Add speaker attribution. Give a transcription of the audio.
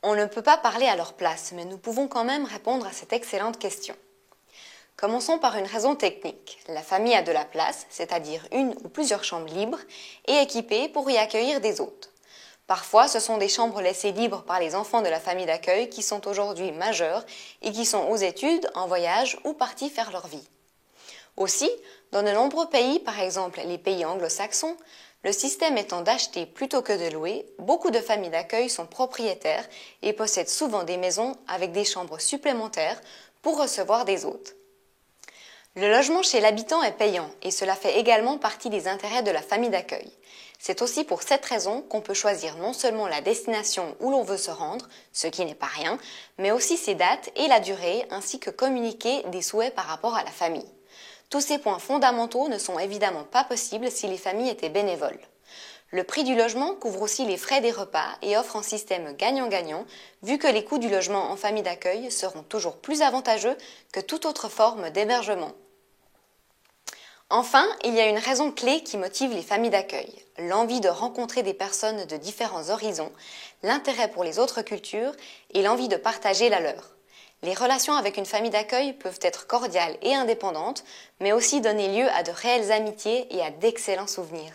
Speaker 1: On ne peut pas parler à leur place, mais nous pouvons quand même répondre à cette excellente question. Commençons par une raison technique. La famille a de la place, c'est-à-dire une ou plusieurs chambres libres, et équipées pour y accueillir des hôtes. Parfois, ce sont des chambres laissées libres par les enfants de la famille d'accueil qui sont aujourd'hui majeurs et qui sont aux études, en voyage ou partis faire leur vie. Aussi, dans de nombreux pays, par exemple les pays anglo-saxons, le système étant d'acheter plutôt que de louer, beaucoup de familles d'accueil sont propriétaires et possèdent souvent des maisons avec des chambres supplémentaires pour recevoir des hôtes. Le logement chez l'habitant est payant et cela fait également partie des intérêts de la famille d'accueil. C'est aussi pour cette raison qu'on peut choisir non seulement la destination où l'on veut se rendre, ce qui n'est pas rien, mais aussi ses dates et la durée ainsi que communiquer des souhaits par rapport à la famille. Tous ces points fondamentaux ne sont évidemment pas possibles si les familles étaient bénévoles. Le prix du logement couvre aussi les frais des repas et offre un système gagnant-gagnant, vu que les coûts du logement en famille d'accueil seront toujours plus avantageux que toute autre forme d'hébergement. Enfin, il y a une raison clé qui motive les familles d'accueil, l'envie de rencontrer des personnes de différents horizons, l'intérêt pour les autres cultures et l'envie de partager la leur. Les relations avec une famille d'accueil peuvent être cordiales et indépendantes, mais aussi donner lieu à de réelles amitiés et à d'excellents souvenirs.